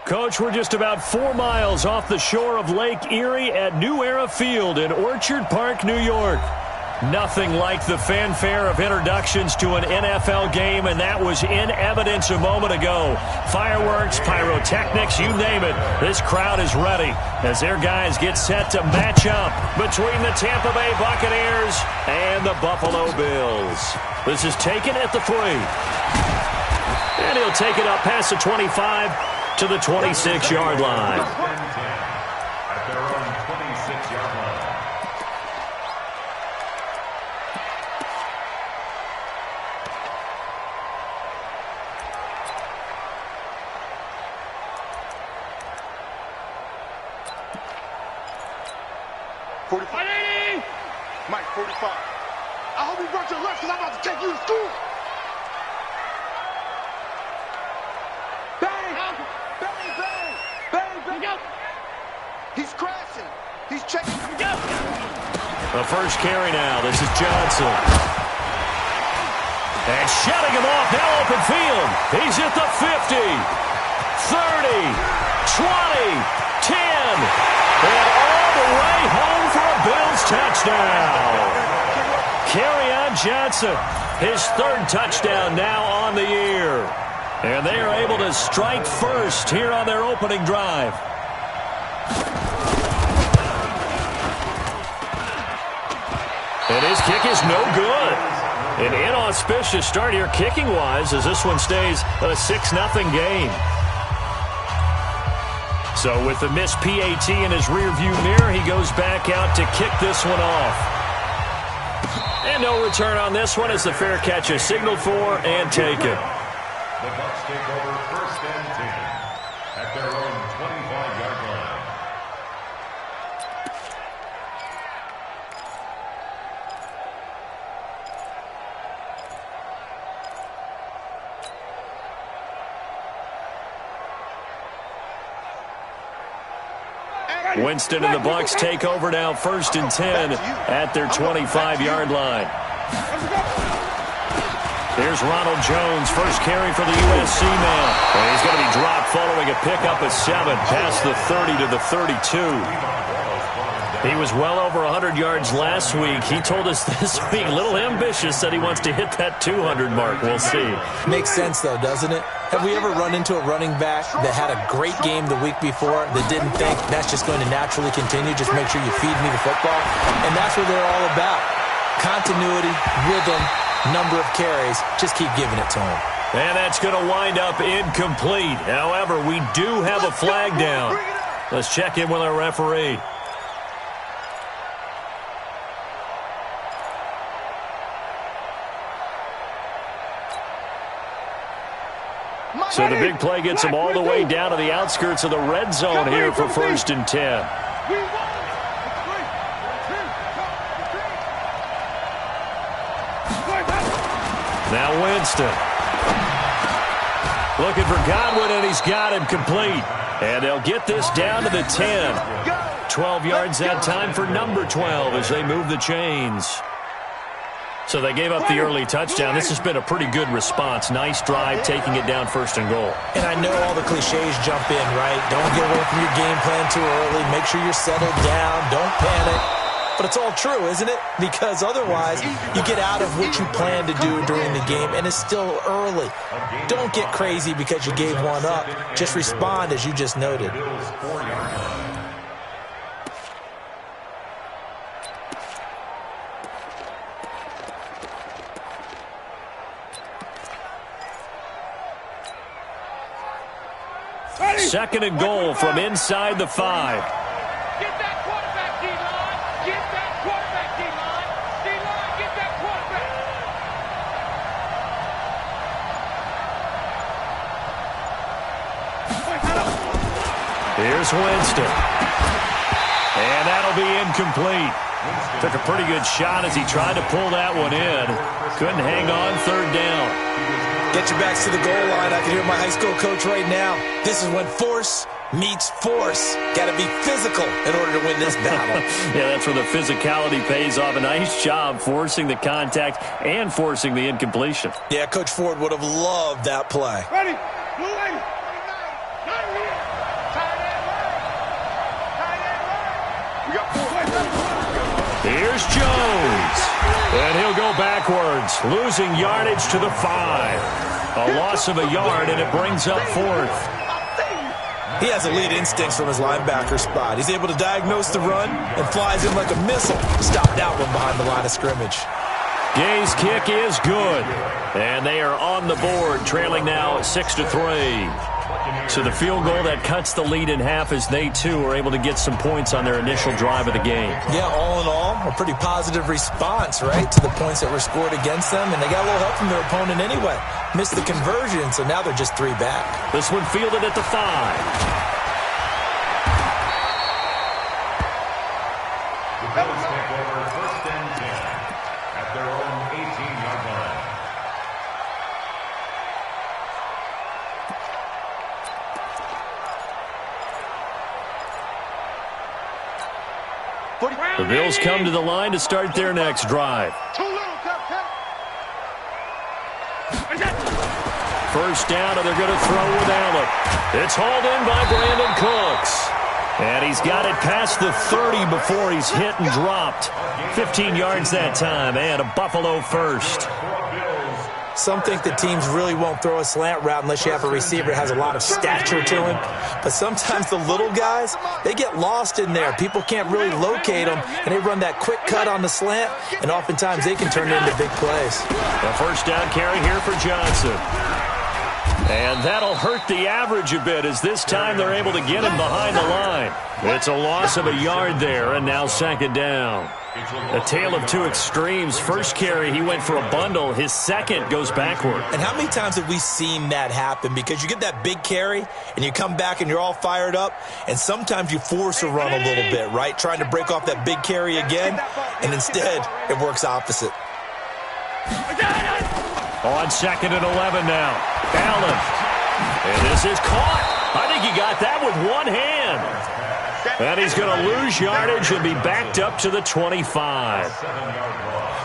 Coach, we're just about 4 miles off the shore of Lake Erie at New Era Field in Orchard Park, New York. Nothing like the fanfare of introductions to an NFL game, and that was in evidence a moment ago. Fireworks, pyrotechnics, you name it. This crowd is ready as their guys get set to match up between the Tampa Bay Buccaneers and the Buffalo Bills. This is taken at the 3. And he'll take it up past the 25 to the 26-yard line. At their own 26-yard line. 45. Mike, 45. I hope you brought your lunch because I'm about to take you to school. Bang! Bang, bang! Bang, bang! He's crashing. He's checking. The first carry now. This is Johnson. And shutting him off. Now open field. He's at the 50. 30. 20. 10. And all the way home for a Bills touchdown. Kerryon Johnson, his 3rd touchdown now on the year. And they are able to strike first here on their opening drive. And his kick is no good. An inauspicious start here kicking-wise as this one stays a 6-0 game. So with the missed PAT in his rearview mirror, he goes back out to kick this one off. And no return on this one as the fair catch is signaled for and taken. The Bucs take over 1st and 10 at their own 25-yard line. Winston and the Bucs take over now 1st and 10 at their 25-yard line. Here's Ronald Jones, first carry for the USC man. And he's going to be dropped following a pickup of 7 past the 30 to the 32. He was well over 100 yards last week. He told us this week, a little ambitious, said he wants to hit that 200 mark. We'll see. Makes sense, though, doesn't it? Have we ever run into a running back that had a great game the week before that didn't think that's just going to naturally continue? Just make sure you feed me the football. And that's what they're all about. Continuity, rhythm, number of carries. Just keep giving it to him. And that's going to wind up incomplete. However, we do have a flag down. Let's check in with our referee. So the big play gets him all the way down to the outskirts of the red zone here for 1st and 10. Now Winston. Looking for Godwin, and he's got him complete. And they'll get this down to the 10. 12 yards that time for number 12 as they move the chains. So they gave up the early touchdown. This has been a pretty good response. Nice drive, taking it down 1st and goal. And I know all the cliches jump in, right? Don't get away from your game plan too early. Make sure you're settled down. Don't panic. But it's all true, isn't it? Because otherwise, you get out of what you plan to do during the game, and it's still early. Don't get crazy because you gave one up. Just respond as you just noted. Second and goal from inside the 5. Get that quarterback, D-line. Get that quarterback, D-line. D-line, get that quarterback. Here's Winston. And that'll be incomplete. Took a pretty good shot as he tried to pull that one in. Couldn't hang on 3rd down. Get your backs to the goal line. I can hear my high school coach right now. This is when force meets force. Got to be physical in order to win this battle. Yeah, that's where the physicality pays off. A nice job forcing the contact and forcing the incompletion. Yeah, Coach Ford would have loved that play. Ready. Blue lane. Here's Jones. And he'll go backwards, losing yardage to the 5. A loss of a yard, and it brings up 4th. He has elite instincts from his linebacker spot. He's able to diagnose the run and flies in like a missile. Stop that one behind the line of scrimmage. Gay's kick is good. And they are on the board, trailing now 6-3. So the field goal that cuts the lead in half as they, too, are able to get some points on their initial drive of the game. Yeah, all in all, a pretty positive response, right, to the points that were scored against them. And they got a little help from their opponent anyway. Missed the conversion, so now they're just 3 back. This one fielded at the 5. The Bills take over 1st and 10 at their own 18-yard line. The Bills come to the line to start their next drive. First down, and they're going to throw with Allen. It's hauled in by Brandon Cooks. And he's got it past the 30 before he's hit and dropped. 15 yards that time, and a Buffalo first. Some think that teams really won't throw a slant route unless you have a receiver that has a lot of stature to him. But sometimes the little guys, they get lost in there. People can't really locate them, and they run that quick cut on the slant, and oftentimes they can turn it into big plays. A first down carry here for Johnson. And that'll hurt the average a bit as this time they're able to get him behind the line. It's a loss of a yard there, and now 2nd down. A tale of two extremes. First carry, he went for a bundle. His second goes backward. And how many times have we seen that happen? Because you get that big carry, and you come back and you're all fired up, and sometimes you force a run a little bit, right? Trying to break off that big carry again, and instead it works opposite. On 2nd and 11 now. Allen. And this is caught. I think he got that with one hand. And he's going to lose yardage and be backed up to the 25.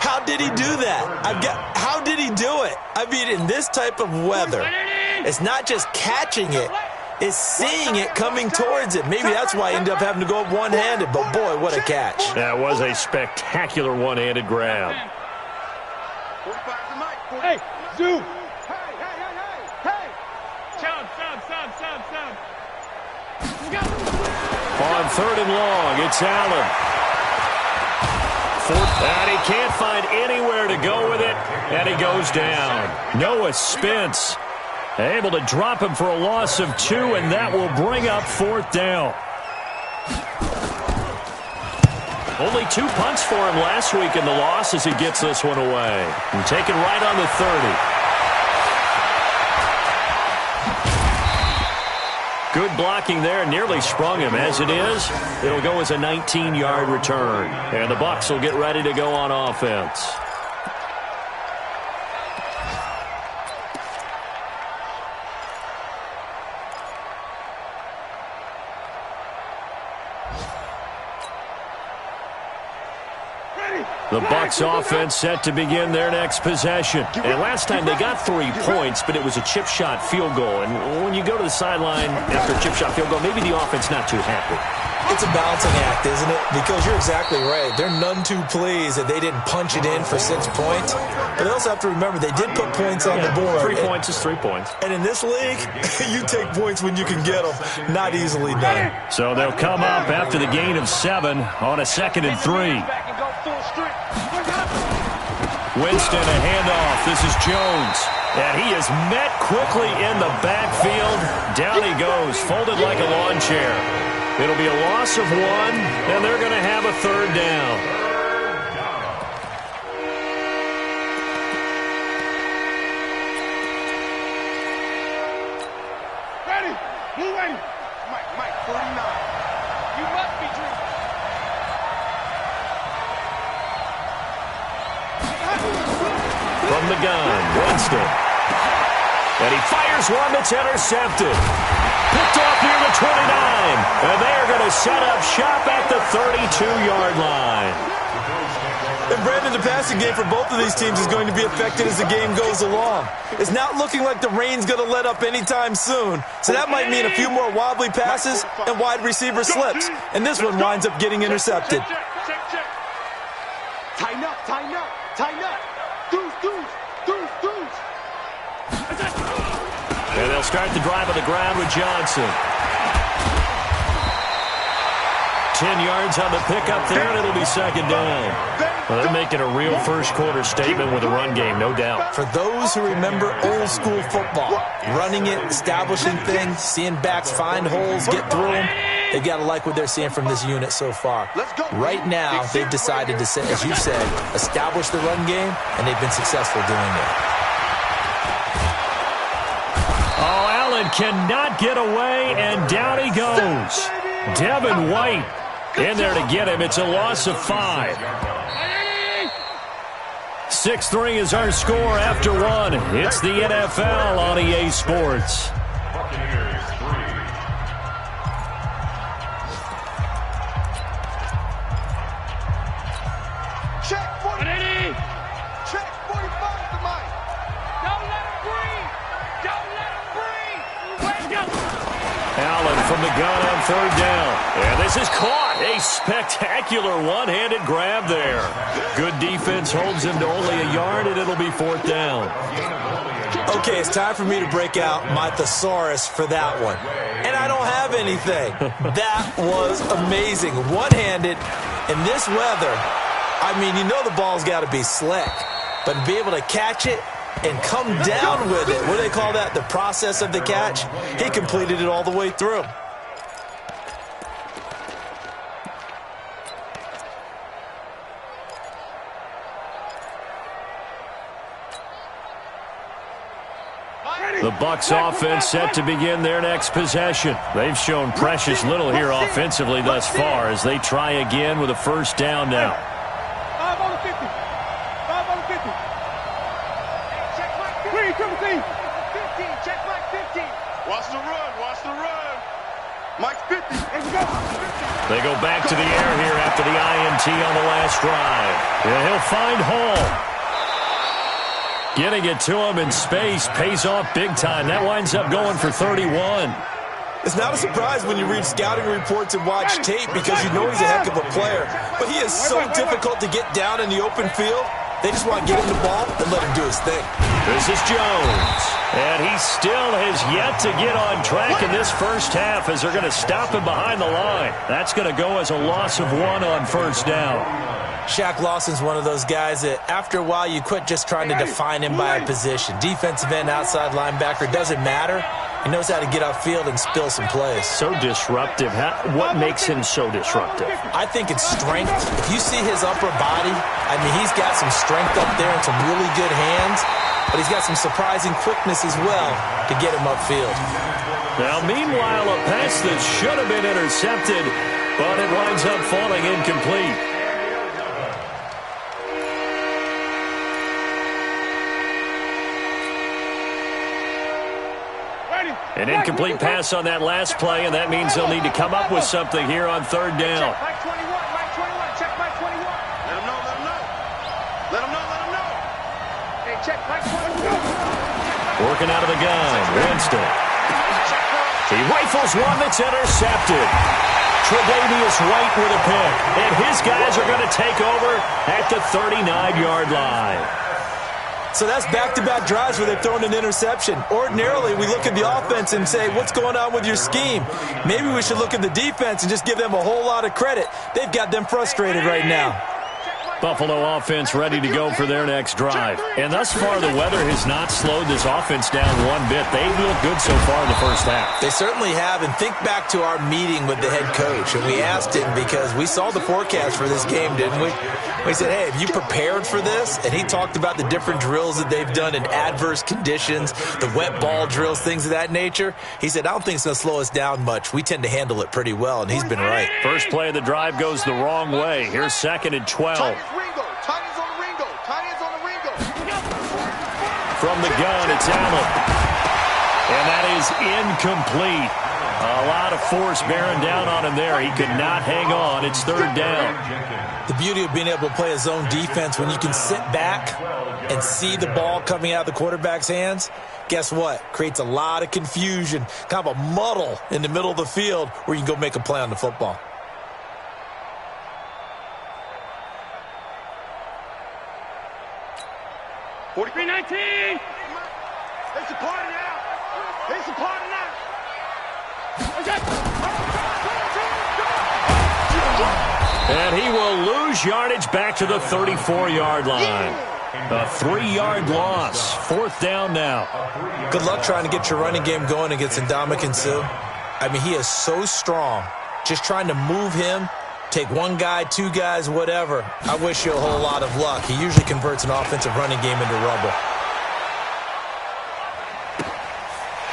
How did he do that? How did he do it? I mean, in this type of weather, it's not just catching it, it's seeing it coming towards it. Maybe that's why he ended up having to go up one-handed, but boy, what a catch. That was a spectacular one-handed grab. Hey, Zoo! On 3rd and long, it's Allen. And he can't find anywhere to go with it, and he goes down. Noah Spence able to drop him for a loss of 2, and that will bring up 4th down. Only 2 punts for him last week in the loss as he gets this one away. And taken right on the 30. Good blocking there, nearly sprung him. As it is, it'll go as a 19-yard return. And the Bucs will get ready to go on offense. The Bucs offense set to begin their next possession. And last time they got 3 points, but it was a chip shot field goal. And when you go to the sideline after a chip shot field goal, maybe the offense not too happy. It's a balancing act, isn't it? Because you're exactly right. They're none too pleased that they didn't punch it in for 6 points. But they also have to remember they did put points on the board. 3 points is 3 points. And in this league, you take points when you can get them. Not easily done. So they'll come up after the gain of 7 on a 2nd and 3. Winston, a handoff. This is Jones. And he is met quickly in the backfield. Down he goes, folded like a lawn chair. It'll be a loss of 1, and they're going to have a 3rd down. Ready? Blue ready. Mike, 49. You must be drinking. From the gun, Winston. And he fires one that's intercepted. Picked off near the 29. And they are going to set up shop at the 32-yard line. And Brandon, the passing game for both of these teams is going to be affected as the game goes along. It's not looking like the rain's going to let up anytime soon, so that might mean a few more wobbly passes and wide receiver slips. And this one winds up getting intercepted. Tighten up, tighten up, tighten up. Deuce, deuce, deuce, deuce. And they'll start the drive on the ground with Johnson. 10 yards on the pickup there, and it'll be second down. Well, they're making a real first-quarter statement with a run game, no doubt. For those who remember old-school football, running it, establishing things, seeing backs find holes, get through them, they've got to like what they're seeing from this unit so far. Right now, they've decided to, as you said, establish the run game, and they've been successful doing it. Oh, Allen cannot get away, and down he goes. Devin White in there to get him. It's a loss of 5. 6-3 is our score after 1. It's the NFL on EA Sports. Buccaneers 3. Check 40. Check 45 to Mike. Don't let him breathe. Don't let him breathe. Let's go. Allen from the gun on third down. And this is caught. A spectacular one-handed grab there. Good defense holds him to only a yard, and it'll be fourth down. Okay, it's time for me to break out my thesaurus for that one. And I don't have anything. That was amazing. One-handed in this weather. I mean, you know the ball's got to be slick. But to be able to catch it and come down with it, what do they call that? The process of the catch? He completed it all the way through. The Bucs offense set to begin their next possession. They've shown precious little here offensively thus far as they try again with a first down now. 5 on the 50. 5 on the 50. Check Mike 50. 15. Check Mike 15. Watch the run. Watch the run. Mike 50. Let's go. They go back to the air here after the INT on the last drive. Yeah, he'll find Hall. Getting it to him in space pays off big time. That winds up going for 31. It's not a surprise when you read scouting reports and watch tape because you know he's a heck of a player. But he is so difficult to get down in the open field. They just want to get him the ball and let him do his thing. This is Jones. And he still has yet to get on track in this first half as they're going to stop him behind the line. That's going to go as a loss of 1 on first down. Shaq Lawson's one of those guys that after a while you quit just trying to define him by a position. Defensive end, outside linebacker, doesn't matter. He knows how to get upfield and spill some plays. So disruptive. What makes him so disruptive? I think it's strength. If you see his upper body, I mean, he's got some strength up there and some really good hands, but he's got some surprising quickness as well to get him upfield. Now, meanwhile, a pass that should have been intercepted, but it winds up falling incomplete. An incomplete pass on that last play, and that means they'll need to come up with something here on third down. Check Mike 21. Mike 21. Check Mike 21. Let him know. Let him know. Let him know. Let him know. Hey, check Mike 21. Working out of the gun. Winston. He rifles one that's intercepted. Tre'Davious White with a pick. And his guys are going to take over at the 39-yard line. So that's back-to-back drives where they've thrown an interception. Ordinarily, we look at the offense and say, what's going on with your scheme? Maybe we should look at the defense and just give them a whole lot of credit. They've got them frustrated right now. Buffalo offense ready to go for their next drive. And thus far, the weather has not slowed this offense down one bit. They've looked good so far in the first half. They certainly have. And think back to our meeting with the head coach. And we asked him because we saw the forecast for this game, didn't we? We said, hey, have you prepared for this? And he talked about the different drills that they've done in adverse conditions, the wet ball drills, things of that nature. He said, I don't think it's going to slow us down much. We tend to handle it pretty well, and he's been right. First play of the drive goes the wrong way. Here's 2nd and 12. From the gun, it's Allen. And that is incomplete. A lot of force bearing down on him there. He could not hang on. It's third down. The beauty of being able to play a zone defense when you can sit back and see the ball coming out of the quarterback's hands, guess what? Creates a lot of confusion, kind of a muddle in the middle of the field where you can go make a play on the football. $43-19. It's a party now. It's a party now. And he will lose yardage back to the 34-yard line. A 3-yard loss. Fourth down now. Good luck trying to get your running game going against Ndamukong Suh. I mean, he is so strong. Just trying to move him, take one guy, two guys, whatever. I wish you a whole lot of luck. He usually converts an offensive running game into rubble.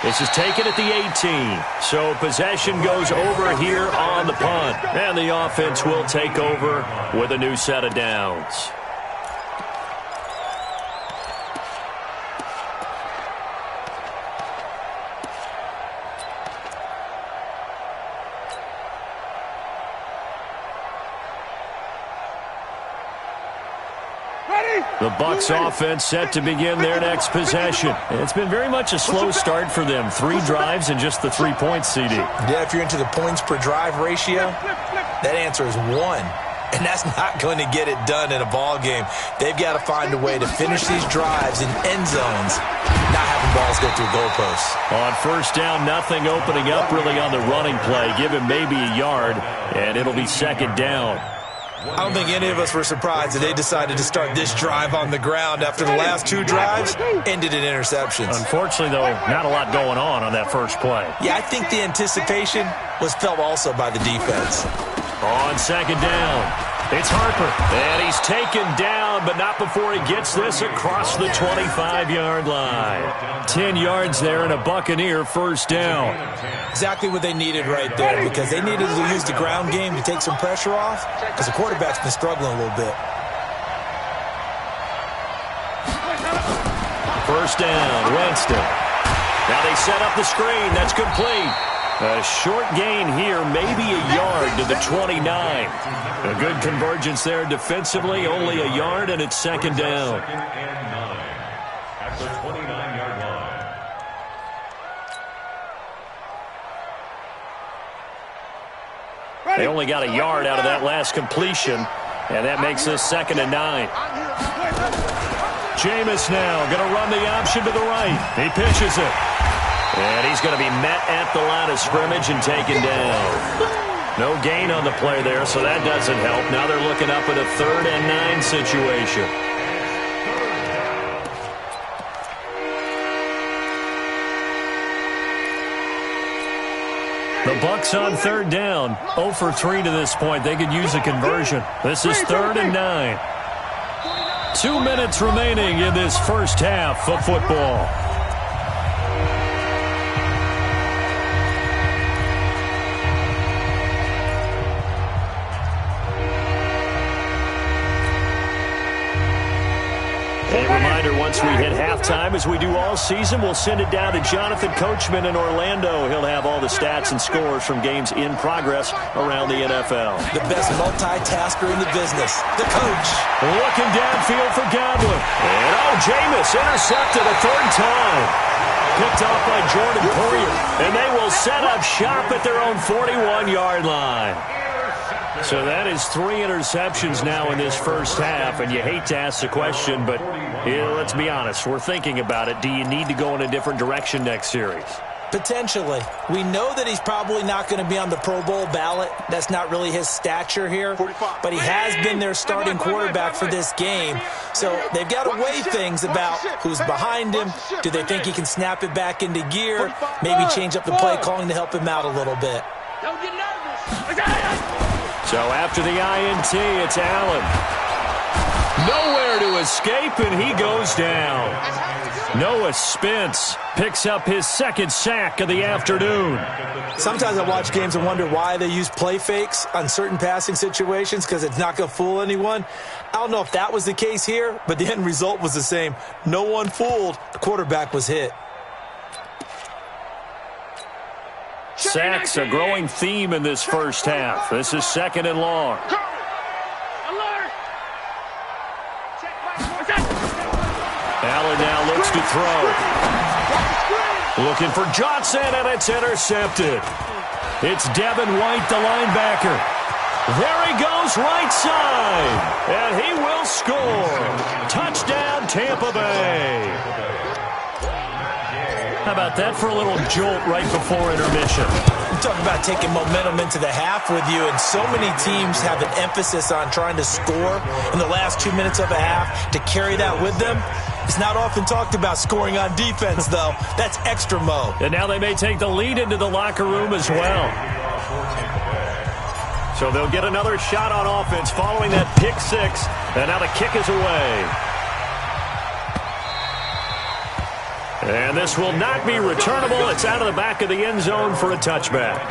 This is taken at the 18. So possession goes over here on the punt. And the offense will take over with a new set of downs. The Bucs offense set to begin their next possession. It's been very much a slow start for them. 3 drives and just the 3 points, CD. Yeah, if you're into the points per drive ratio, that answer is 1. And that's not going to get it done in a ball game. They've got to find a way to finish these drives in end zones, not having balls go through goalposts. On first down, nothing opening up really on the running play. Give him maybe a yard, and it'll be second down. I don't think any of us were surprised that they decided to start this drive on the ground after the last 2 drives ended in interceptions. Unfortunately, though, not a lot going on that first play. Yeah, I think the anticipation was felt also by the defense. On second down, it's Harper. And he's taken down, but not before he gets this across the 25-yard line. 10 yards there and a Buccaneer first down. Exactly what they needed right there, because they needed to use the ground game to take some pressure off, because the quarterback's been struggling a little bit. First down, Winston. Now they set up the screen. That's complete. A short gain here, maybe a yard to the 29. A good convergence there defensively, only a yard, and it's second down. Second and 9 at the 29-yard line. They only got a yard out of that last completion, and that makes this second and 9. Jameis now going to run the option to the right. He pitches it. And he's going to be met at the line of scrimmage and taken down. No gain on the play there, so that doesn't help. Now they're looking up at a 3rd and 9 situation. The Bucs on 3rd down. 0 for 3 to this point. They could use a conversion. This is 3rd and 9. 2 minutes remaining in this first half of football. A reminder, once we hit halftime, as we do all season, we'll send it down to Jonathan Coachman in Orlando. He'll have all the stats and scores from games in progress around the NFL. The best multitasker in the business, the coach. Looking downfield for Godwin. And, Jameis intercepted a 3rd time. Picked off by Jordan Poyer. And they will set up shop at their own 41-yard line. So that is 3 interceptions now in this first half, and you hate to ask the question, but let's be honest, we're thinking about it. Do you need to go in a different direction next series? Potentially. We know that he's probably not going to be on the Pro Bowl ballot. That's not really his stature here, but he has been their starting quarterback for this game. So they've got to weigh things about who's behind him. Do they think he can snap it back into gear? Maybe change up the play calling to help him out a little bit. Don't get nervous. So after the INT, it's Allen. Nowhere to escape, and he goes down. Noah Spence picks up his 2nd sack of the afternoon. Sometimes I watch games and wonder why they use play fakes on certain passing situations, because it's not going to fool anyone. I don't know if that was the case here, but the end result was the same. No one fooled. The quarterback was hit. Sacks, a growing theme in this first half. This is 2nd and long. Allen now looks to throw. Looking for Johnson, and it's intercepted. It's Devin White, the linebacker. There he goes, right side. And he will score. Touchdown, Tampa Bay. How about that for a little jolt right before intermission? You talk about taking momentum into the half with you, and so many teams have an emphasis on trying to score in the last 2 minutes of a half to carry that with them. It's not often talked about scoring on defense, though. That's extra mode. And now they may take the lead into the locker room as well. So they'll get another shot on offense following that pick six. And now the kick is away. And this will not be returnable. It's out of the back of the end zone for a touchback.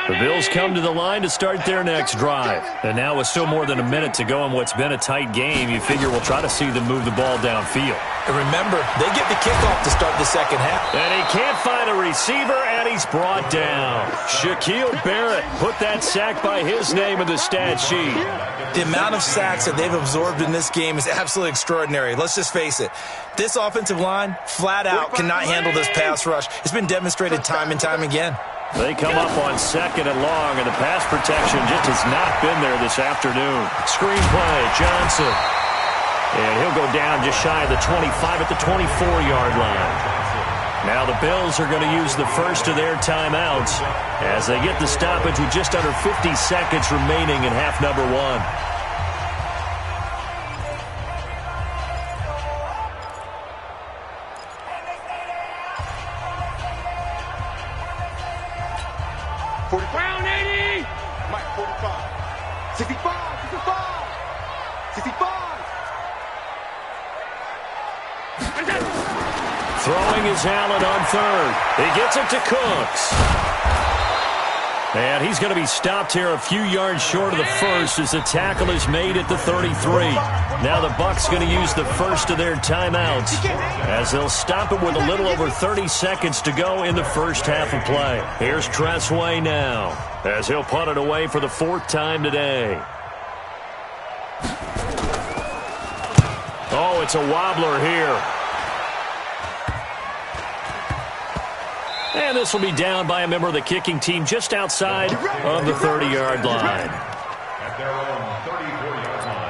The Bills come to the line to start their next drive. And now with still more than a minute to go in what's been a tight game, you figure we'll try to see them move the ball downfield. And remember, they get the kickoff to start the second half. And he can't find a receiver, and he's brought down. Shaquille Barrett put that sack by his name in the stat sheet. The amount of sacks that they've absorbed in this game is absolutely extraordinary. Let's just face it. This offensive line, flat out, cannot handle this pass rush. It's been demonstrated time and time again. They come up on 2nd and long, and the pass protection just has not been there this afternoon. Screen play, Johnson. And he'll go down just shy of the 25 at the 24-yard line. Now the Bills are going to use the first of their timeouts as they get the stoppage with just under 50 seconds remaining in half number one. Brown 80. Mike 45. 65. 65. 65. Throwing is Allen on third. He gets it to Cooks. And he's going to be stopped here a few yards short of the first as the tackle is made at the 33. Now the Bucs going to use the first of their timeouts as they'll stop it with a little over 30 seconds to go in the first half of play. Here's Tressway now as he'll punt it away for the 4th time today. Oh, it's a wobbler here. And this will be down by a member of the kicking team just outside of the 30-yard line. At their own 34-yard line.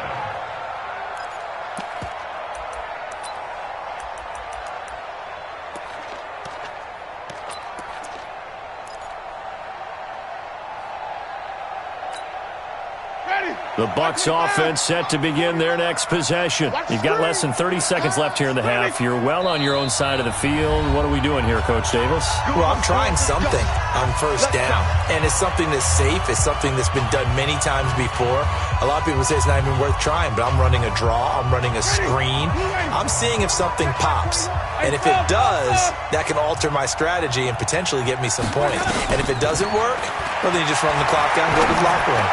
The Bucs offense set to begin their next possession. You've got less than 30 seconds left here in the half. You're well on your own side of the field. What are we doing here, Coach Davis? Well, I'm trying something on first down, and it's something that's safe. It's something that's been done many times before. A lot of people say it's not even worth trying, but I'm running a draw. I'm running a screen. I'm seeing if something pops. And if it does, that can alter my strategy and potentially get me some points. And if it doesn't work, well, then you just run the clock down and go to the locker room.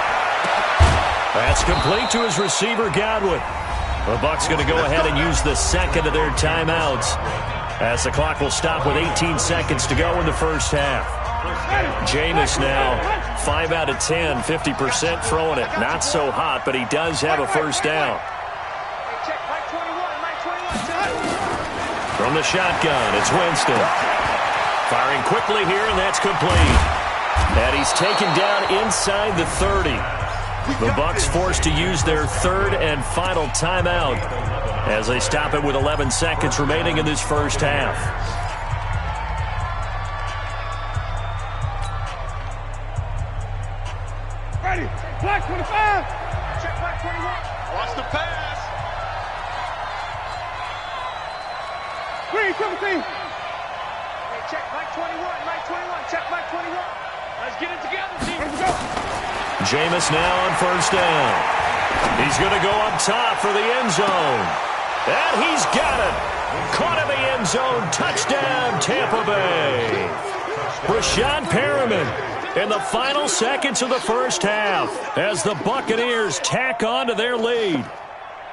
That's complete to his receiver, Godwin. The Bucs going to go ahead and use the second of their timeouts as the clock will stop with 18 seconds to go in the first half. Jameis now 5 out of 10, 50% throwing it. Not so hot, but he does have a first down. From the shotgun, it's Winston. Firing quickly here, and that's complete. And he's taken down inside the 30. The Bucs forced to use their 3rd and final timeout as they stop it with 11 seconds remaining in this first half. Ready. Black 25. Check black 21. Watch the pass. Green 17. Hey, check black 21. Black 21. Check black 21. Let's get it together, team. Let's go. Jameis now on first down. He's going to go up top for the end zone. And he's got it. Caught in the end zone. Touchdown, Tampa Bay. Rashad Perriman in the final seconds of the first half as the Buccaneers tack on to their lead.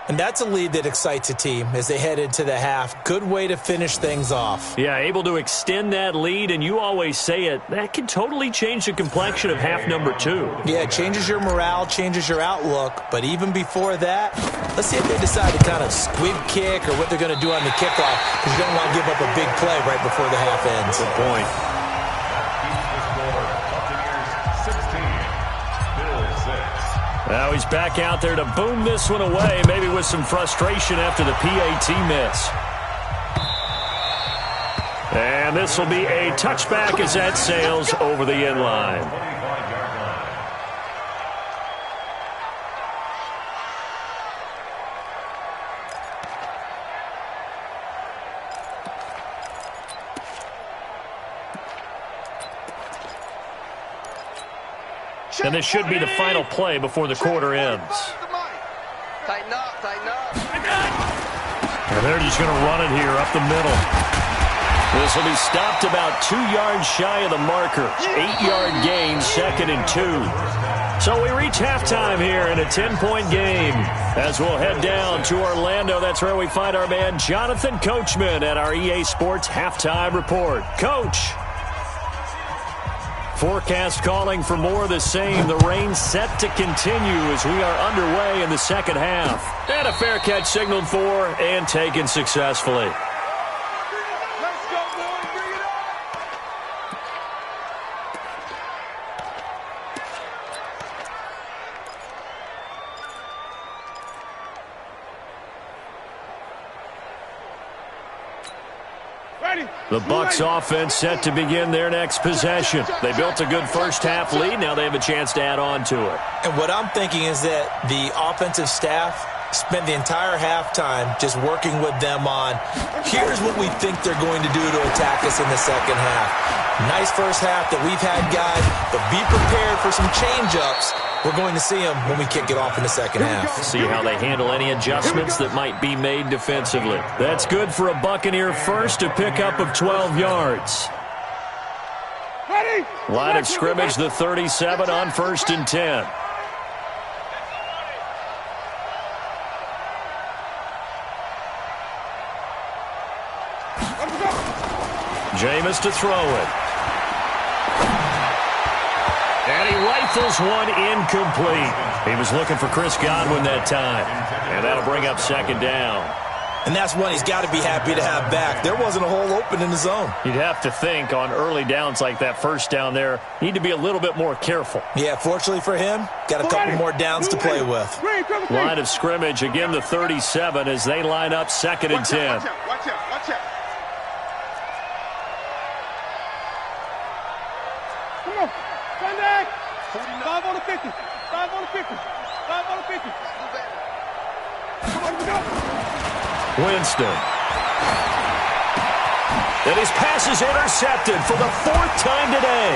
And that's a lead that excites a team as they head into the half. Good way to finish things off. Yeah, able to extend that lead, and you always say it, that can totally change the complexion of half number 2. Yeah, it changes your morale, changes your outlook. But even before that, let's see if they decide to kind of squib kick or what they're going to do on the kickoff, because you don't want to give up a big play right before the half ends. Good point. Now he's back out there to boom this one away, maybe with some frustration after the PAT miss. And this will be a touchback as that sails over the end line. And this should be the final play before the quarter ends. Tighten up, tighten up. And they're just going to run it here up the middle. This will be stopped about 2 yards shy of the marker. 8-yard gain, 2nd and 2. So we reach halftime here in a 10-point game. As we'll head down to Orlando, that's where we find our man Jonathan Coachman at our EA Sports Halftime Report. Coach. Forecast calling for more of the same. The rain set to continue as we are underway in the second half. And a fair catch signaled for and taken successfully. Let's go, boys. Bring it up. Ready. The Bucs offense set to begin their next possession. They built a good first-half lead. Now they have a chance to add on to it. And what I'm thinking is that the offensive staff spent the entire halftime just working with them on, here's what we think they're going to do to attack us in the second half. Nice first half that we've had, guys, but be prepared for some change-ups. We're going to see them when we kick it off in the second half. See how they handle any adjustments that might be made defensively. That's good for a Buccaneer first, a pickup of 12 yards. Ready. Line of scrimmage, the 37 on 1st and 10. Jameis to throw it. And he rifles one incomplete. He was looking for Chris Godwin that time. And that'll bring up 2nd down. And that's one he's got to be happy to have back. There wasn't a hole open in the zone. You'd have to think on early downs like that first down there, need to be a little bit more careful. Yeah, fortunately for him, got a couple more downs to play with. Line of scrimmage, again the 37 as they line up 2nd and 10. Watch out, watch out, watch out. Come on. Sunday. 5 on the 50. 5 on the 50. 5 on the 50. Come on, we go. Winston. And his pass is intercepted for the 4th time today.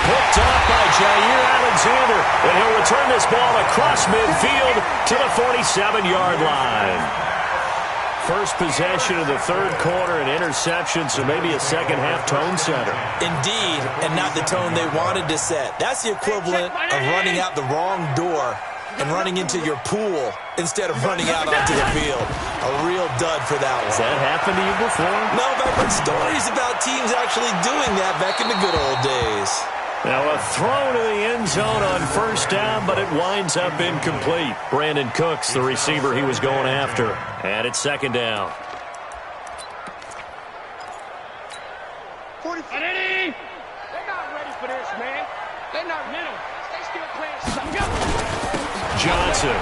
Picked off by Jair Alexander. And he'll return this ball across midfield to the 47-yard line. First possession of the 3rd quarter, an interception, so maybe a second-half tone setter. Indeed, and not the tone they wanted to set. That's the equivalent of running out the wrong door and running into your pool instead of running out onto the field. A real dud for that one. Has that happened to you before? No, but I've heard stories about teams actually doing that back in the good old days. Now a throw to the end zone on 1st down, but it winds up incomplete. Brandon Cooks, the receiver he was going after. And it's 2nd down. Ready? They're not ready for this, man. They're not middle. They still playing something. Johnson.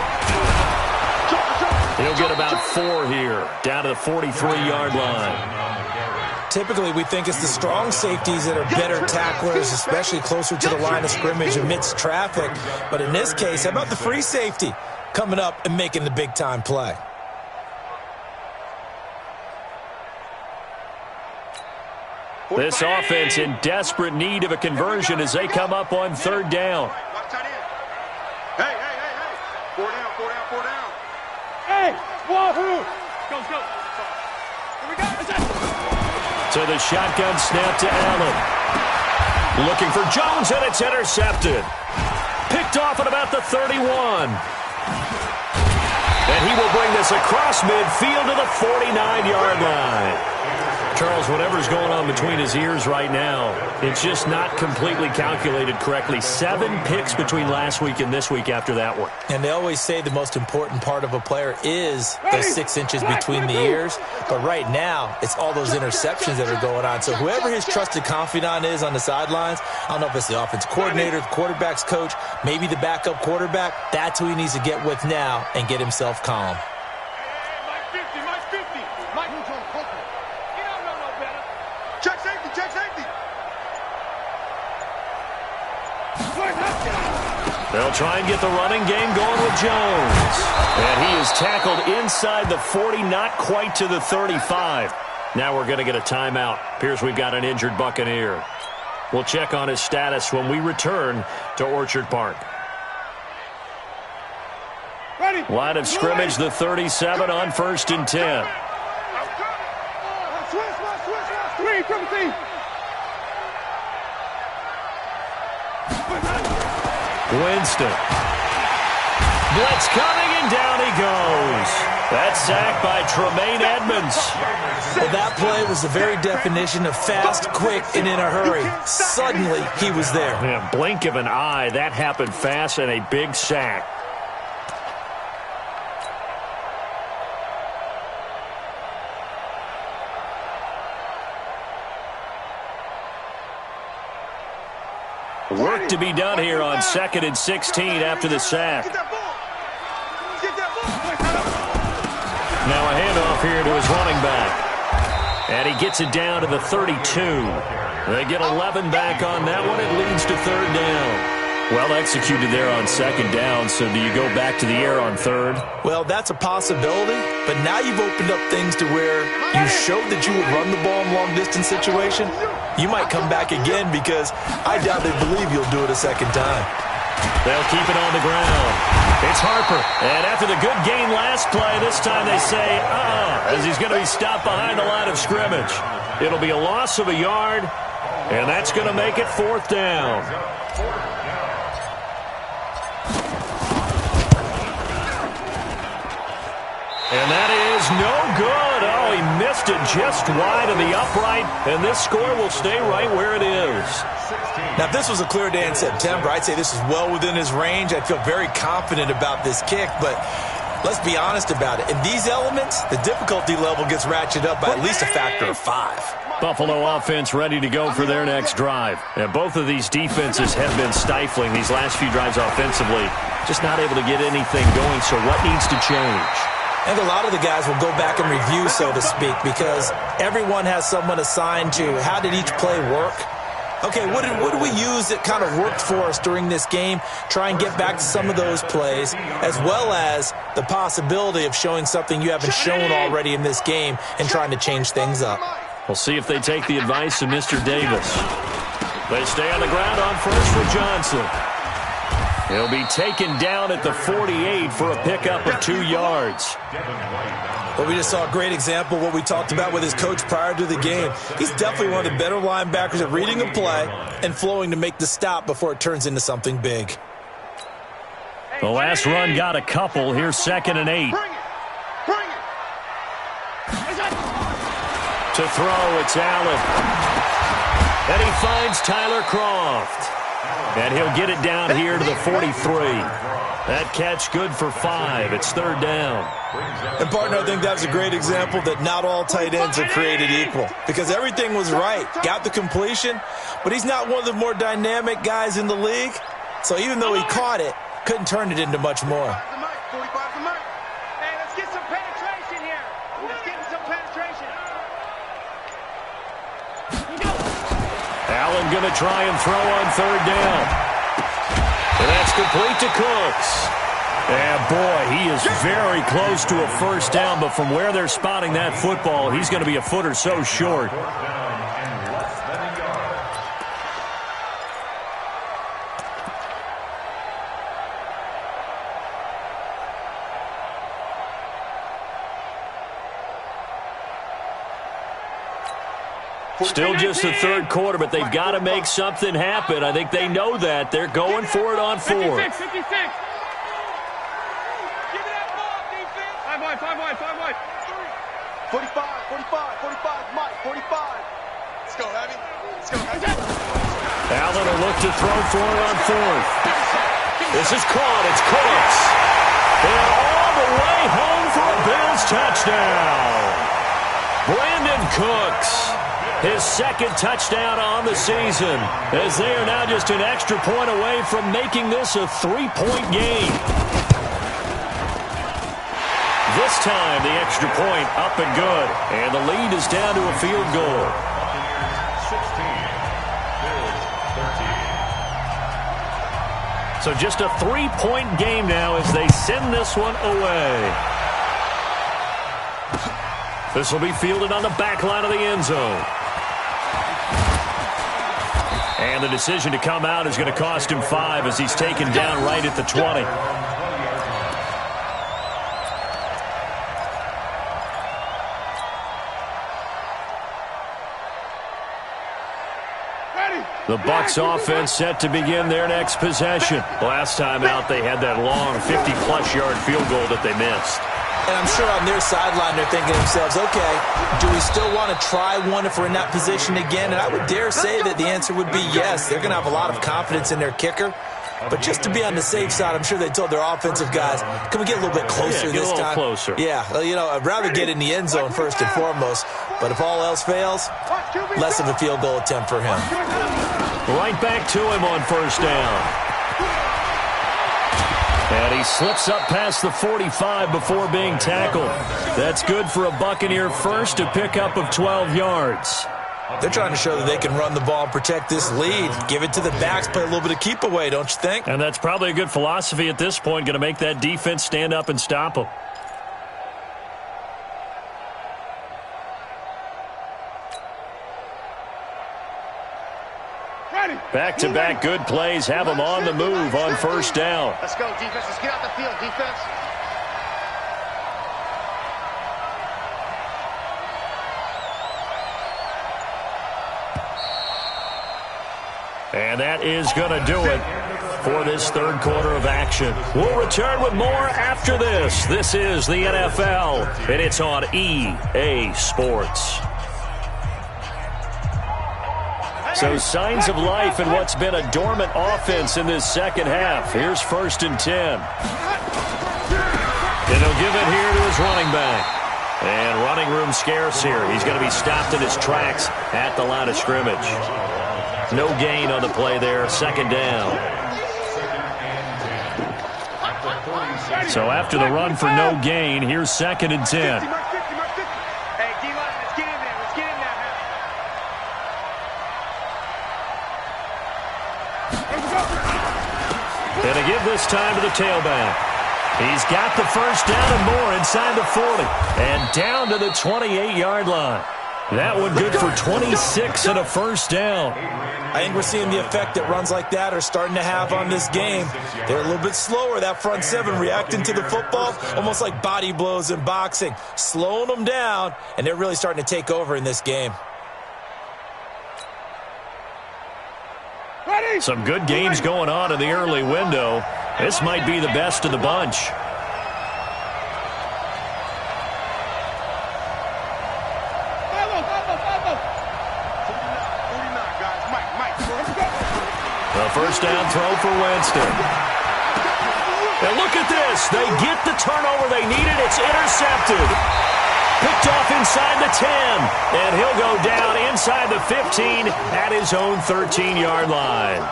He'll get about 4 here, down to the 43-yard line. Typically, we think it's the strong safeties that are better tacklers, especially closer to the line of scrimmage amidst traffic. But in this case, how about the free safety coming up and making the big-time play? This offense in desperate need of a conversion as they come up on 3rd down. Watch tight end. Hey, hey, hey, hey. 4 down, 4 down, 4 down. Hey, wahoo. Go, go. Here we go. So the shotgun snap to Allen. Looking for Jones, and it's intercepted. Picked off at about the 31. And he will bring this across midfield to the 49-yard line. Charles, whatever's going on between his ears right now, it's just not completely calculated correctly. 7 picks between last week and this week after that one. And they always say the most important part of a player is those 6 inches between the ears. But right now, it's all those interceptions that are going on. So whoever his trusted confidant is on the sidelines, I don't know if it's the offensive coordinator, the quarterback's coach, maybe the backup quarterback, that's who he needs to get with now and get himself calm. They'll try and get the running game going with Jones. And he is tackled inside the 40, not quite to the 35. Now we're going to get a timeout. Appears we've got an injured Buccaneer. We'll check on his status when we return to Orchard Park. Line of scrimmage, the 37 on 1st and 10. Winston. Blitz coming, and down he goes. That's sacked by Tremaine Edmonds. Well, that play was the very definition of fast, quick, and in a hurry. Suddenly, he was there. Man, blink of an eye, that happened fast, and a big sack. Work to be done here on 2nd and 16 after the sack. Now a handoff here to his running back. And he gets it down to the 32. They get 11 back on that one. It leads to 3rd down. Well executed there on 2nd down, so do you go back to the air on 3rd? Well, that's a possibility, but now you've opened up things to where you showed that you would run the ball in long-distance situation. You might come back again because I doubt they believe you'll do it a 2nd time. They'll keep it on the ground. It's Harper. And after the good gain last play, this time they say, as he's going to be stopped behind the line of scrimmage. It'll be a loss of a yard, and that's going to make it 4th down. And that is no good. Oh, he missed it just wide of the upright, and this score will stay right where it is. Now, if this was a clear day in September, I'd say this is well within his range. I'd feel very confident about this kick, but let's be honest about it. In these elements, the difficulty level gets ratcheted up by at least a factor of 5. Buffalo offense ready to go for their next drive. And both of these defenses have been stifling these last few drives offensively. Just not able to get anything going, so what needs to change? And a lot of the guys will go back and review, so to speak, because everyone has someone assigned to how did each play work. Okay, what did we use that kind of worked for us during this game? Try and get back to some of those plays, as well as the possibility of showing something you haven't shown already in this game and trying to change things up. We'll see if they take the advice of Mr. Davis. They stay on the ground on first for Johnson. He'll be taken down at the 48 for a pickup of 2 yards. Well, we just saw a great example of what we talked about with his coach prior to the game. He's definitely one of the better linebackers at reading a play and flowing to make the stop before it turns into something big. The last run got a couple. Here's 2nd and 8. To throw, it's Allen. And he finds Tyler Croft. And he'll get it down here to the 43. That catch good for 5. It's 3rd down. And, partner, I think that's a great example that not all tight ends are created equal. Because everything was right. Got the completion, but he's not one of the more dynamic guys in the league. So even though he caught it, couldn't turn it into much more. Hey, let's get some penetration here. Let's get some penetration. Allen going to try and throw on 3rd down. And that's complete to Cooks. And, boy, he is very close to a 1st down, but from where they're spotting that football, he's going to be a foot or so short. Still just the 3rd quarter, but they've got to make something happen. I think they know that. They're going for it on 4th. 56. Give me that ball, defense. 45, 45, 45, Mike, 45. Let's go, Abby. Let's go, Abby. Allen will look to throw for it on fourth. This is caught. It's Cooks. And all the way home for a Bills touchdown. Brandon Cooks, his second touchdown on the season, as they are now just an extra point away from making this a 3-point game. This time, the extra point up and good, and the lead is down to a field goal. 16, Bills 13. So just a 3-point game now as they send this one away. This will be fielded on the back line of the end zone. And the decision to come out is going to cost him 5 as he's taken down right at the 20. The Bucs offense set to begin their next possession. Last time out, they had that long 50-plus yard field goal that they missed. And I'm sure on their sideline they're thinking to themselves, okay, do we still want to try one if we're in that position again? And I would dare say that the answer would be yes. They're going to have a lot of confidence in their kicker. But just to be on the safe side, I'm sure they told their offensive guys, can we get a little bit closer this time? Get a little closer. Yeah, well, you know, I'd rather get in the end zone first and foremost. But if all else fails, less of a field goal attempt for him. Right back to him on first down. And he slips up past the 45 before being tackled. That's good for a Buccaneer first, a pickup of 12 yards. They're trying to show that they can run the ball and protect this lead. Give it to the backs, play a little bit of keep away, don't you think? And that's probably a good philosophy at this point, going to make that defense stand up and stop them. Back-to-back good plays have them on the move on first down. Let's go, defense. Let's get out the field, defense. And that is going to do it for this third quarter of action. We'll return with more after this. This is the NFL, and it's on EA Sports. So signs of life in what's been a dormant offense in this second half. Here's 1st and 10. And he'll give it here to his running back. And running room scarce here. He's going to be stopped in his tracks at the line of scrimmage. No gain on the play there. Second down. So after the run for no gain, here's 2nd and 10. And to give this time to the tailback. He's got the first down and more inside the 40. And down to the 28-yard line. That one good for 26 and a first down. I think we're seeing the effect that runs like that are starting to have on this game. They're a little bit slower, that front seven, reacting to the football, almost like body blows in boxing, slowing them down, and they're really starting to take over in this game. Some good games going on in the early window. This might be the best of the bunch. The first down throw for Winston. And look at this. They get the turnover they needed. It's intercepted. Picked off inside the 10. And he'll go down inside the 15 at his own 13-yard line.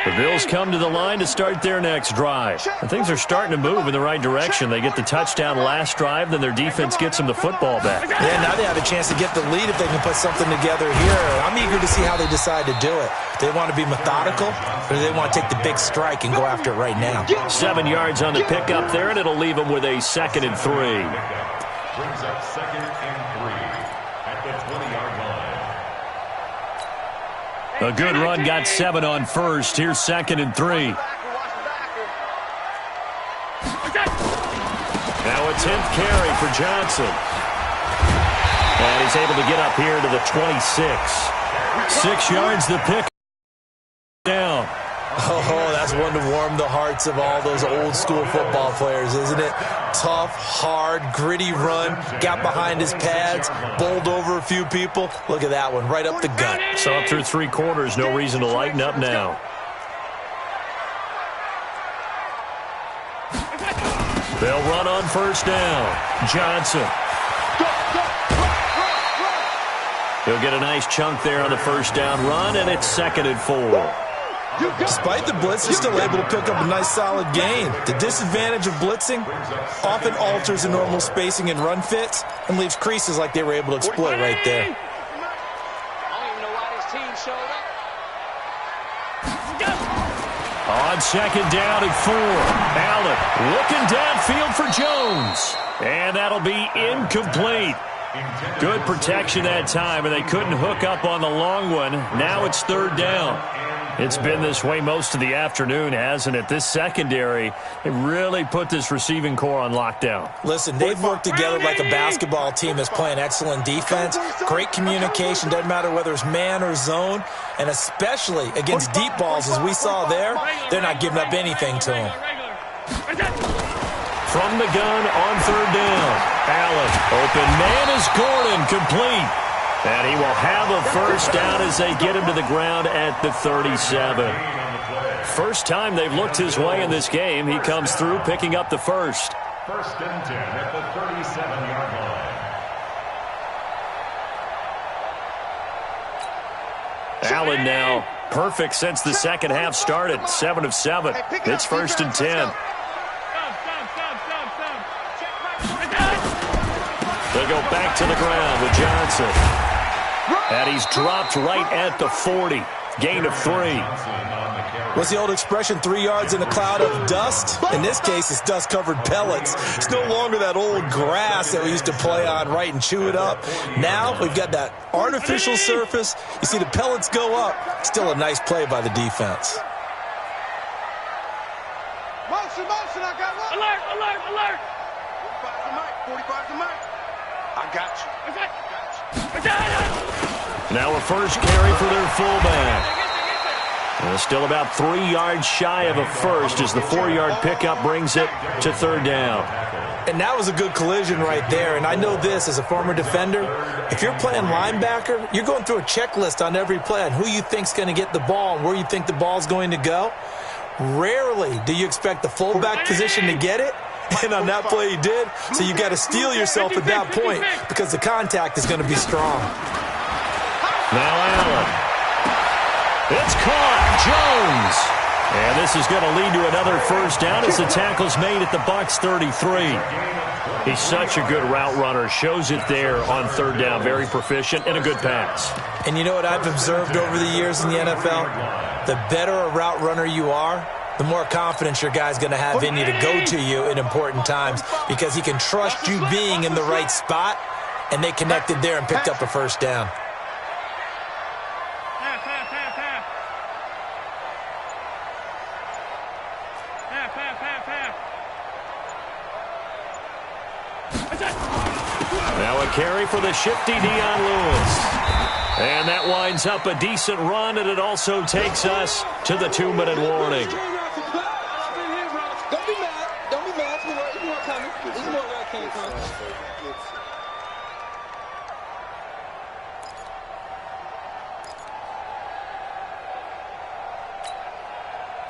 The Bills come to the line to start their next drive. And things are starting to move in the right direction. They get the touchdown last drive, then their defense gets them the football back. Yeah, now they have a chance to get the lead if they can put something together here. I'm eager to see how they decide to do it. Do they want to be methodical, or do they want to take the big strike and go after it right now? 7 yards on the pickup there, and it'll leave them with a 2nd and 3. Brings up 2nd and 3 at the 20-yard line. A good run got 7 on first. Here's 2nd and 3. Now a 10th carry for Johnson. And he's able to get up here to the 26. 6 yards the pick down. Oh, that's one to warm the hearts of all those old school football players, isn't it? Tough, hard, gritty run, got behind his pads, bowled over a few people. Look at that one, right up the gut. So up through 3 quarters, no reason to lighten up now. They'll run on first down. Johnson. He'll get a nice chunk there on the first down run, and it's 2nd and 4. Despite the blitz, they're still able to pick up a nice solid gain. The disadvantage of blitzing often alters the normal spacing and run fits and leaves creases like they were able to exploit right there. I don't even know why this team showed up. On 2nd down and 4. Allen looking downfield for Jones. And that'll be incomplete. Good protection that time, and they couldn't hook up on the long one. Now it's 3rd down. It's been this way most of the afternoon, hasn't it? This secondary, it really put this receiving core on lockdown. Listen, they've worked together like a basketball team that's playing excellent defense. Great communication, doesn't matter whether it's man or zone, and especially against deep balls as we saw there, they're not giving up anything to them. From the gun on 3rd down. Allen, open man is Gordon, complete. And he will have a first down as they get him to the ground at the 37. First time they've looked his way in this game. He comes through picking up the first. 1st and 10 at the 37-yard line. Allen now perfect since the second half started. 7 of 7. It's 1st and 10. They go back to the ground with Johnson. And he's dropped right at the 40. Gain of 3. What's the old expression, 3 yards in a cloud of dust? In this case, it's dust-covered pellets. It's no longer that old grass that we used to play on, right, and chew it up. Now we've got that artificial surface. You see the pellets go up. Still a nice play by the defense. Motion, I got one. Alert. 45's the mic. I got you. Now a first carry for their fullback. Still about 3 yards shy of a first as the 4-yard pickup brings it to 3rd down. And that was a good collision right there. And I know this as a former defender. If you're playing linebacker, you're going through a checklist on every play on who you think's going to get the ball and where you think the ball's going to go. Rarely do you expect the fullback position to get it. And on that play he did. So you got to steel yourself at that point because the contact is going to be strong. Now Allen. It's caught. Jones. And this is going to lead to another first down as the tackle's made at the Bucs 33. He's such a good route runner. Shows it there on 3rd down. Very proficient and a good pass. And you know what I've observed over the years in the NFL? The better a route runner you are, the more confidence your guy's going to have in you to go to you in important times because he can trust you being in the right spot, and they connected there and picked up a first down. Now a carry for the shifty Dion Lewis. And that winds up a decent run, and it also takes us to the 2-minute warning. Don't be mad. Don't be mad. There's more coming. There's more where I came from.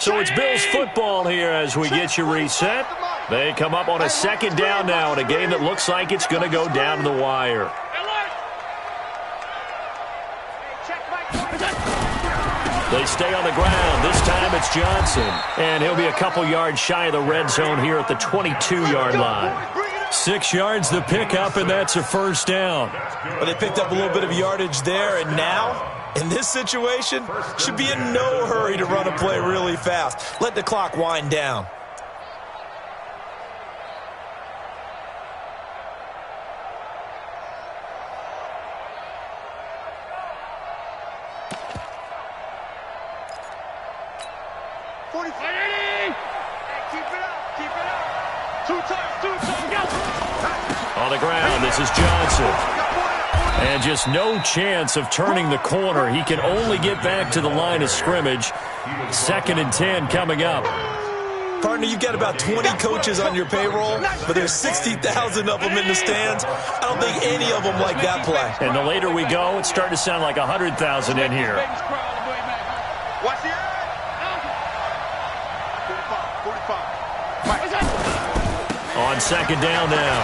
So it's Bills football here as we get you reset. They come up on a 2nd down now in a game that looks like it's going to go down to the wire. They stay on the ground. This time it's Johnson. And he'll be a couple yards shy of the red zone here at the 22-yard line. 6 yards the pickup, and that's a first down. Well, they picked up a little bit of yardage there, and now, in this situation, should be in no hurry to run a play really fast. Let the clock wind down. On the ground, this is Johnson. And just no chance of turning the corner. He can only get back to the line of scrimmage. 2nd and 10 coming up. Partner, you got about 20 coaches on your payroll, but there's 60,000 of them in the stands. I don't think any of them like that play. And the later we go, it's starting to sound like 100,000 in here. Watch the eye. 45. On 2nd down now,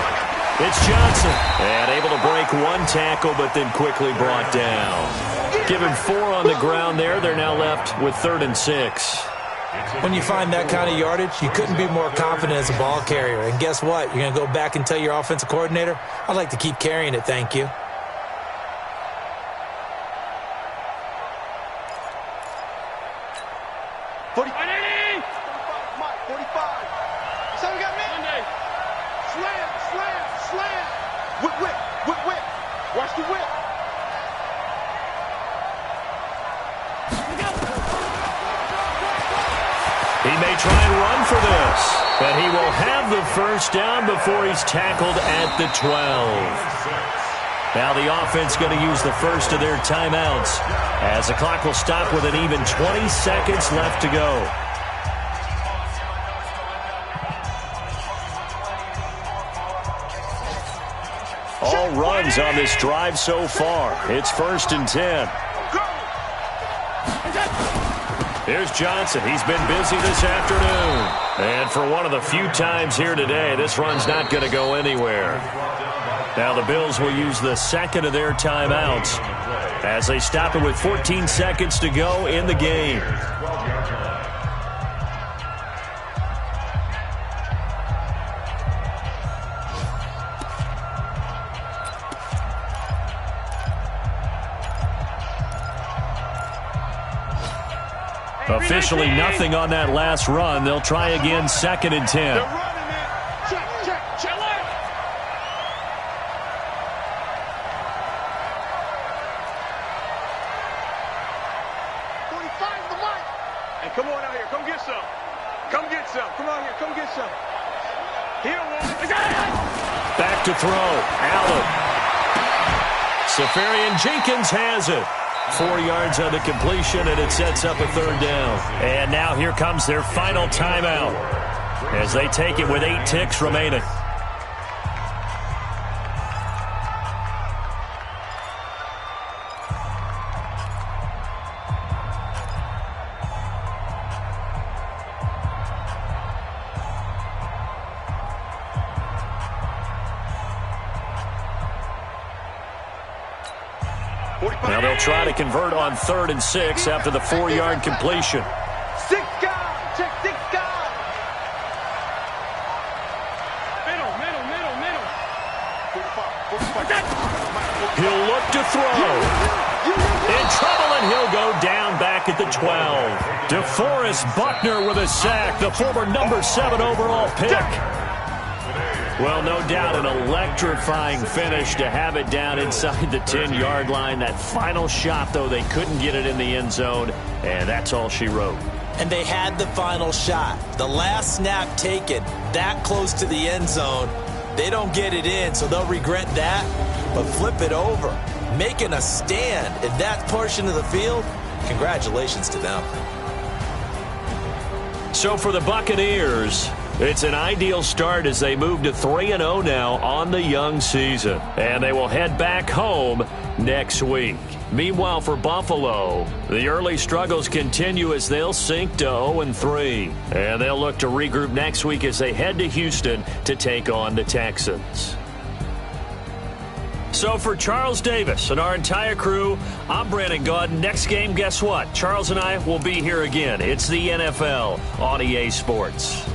it's Johnson. And able to break one tackle, but then quickly brought down. Give him 4 on the ground there. They're now left with 3rd and 6. When you find that kind of yardage, you couldn't be more confident as a ball carrier. And guess what? You're going to go back and tell your offensive coordinator, I'd like to keep carrying it, thank you. Watch the whip. He may try and run for this, but he will have the 1st down before he's tackled at the 12. Now the offense going to use the first of their timeouts as the clock will stop with an even 20 seconds left to go. All runs on this drive so far. It's 1st and 10. Here's Johnson. He's been busy this afternoon. And for one of the few times here today, this run's not going to go anywhere. Now the Bills will use the 2nd of their timeouts as they stop it with 14 seconds to go in the game. Officially nothing on that last run. They'll try again, 2nd and 10. They're running it. Check. Chill out. Hey, come on out here. Come get some. Come get some. Come on here. Come get some. Here, Back to throw. Allen. Safarian Jenkins has it. 4 yards on the completion, and it sets up a 3rd down. And now here comes their final timeout as they take it with 8 ticks remaining. Now they'll try to convert on 3rd and 6 after the 4-yard completion. 6 guys. Check 6 guys. Middle. 45. He'll look to throw. In trouble, and he'll go down back at the 12. DeForest Buckner with a sack, the former number 7 overall pick. Well, no doubt an electrifying finish to have it down inside the 10-yard line. That final shot, though, they couldn't get it in the end zone, and that's all she wrote. And they had the final shot. The last snap taken that close to the end zone. They don't get it in, so they'll regret that. But flip it over, making a stand in that portion of the field, congratulations to them. So for the Buccaneers, it's an ideal start as they move to 3-0 now on the young season. And they will head back home next week. Meanwhile, for Buffalo, the early struggles continue as they'll sink to 0-3. And they'll look to regroup next week as they head to Houston to take on the Texans. So for Charles Davis and our entire crew, I'm Brandon Gaudin. Next game, guess what? Charles and I will be here again. It's the NFL on EA Sports.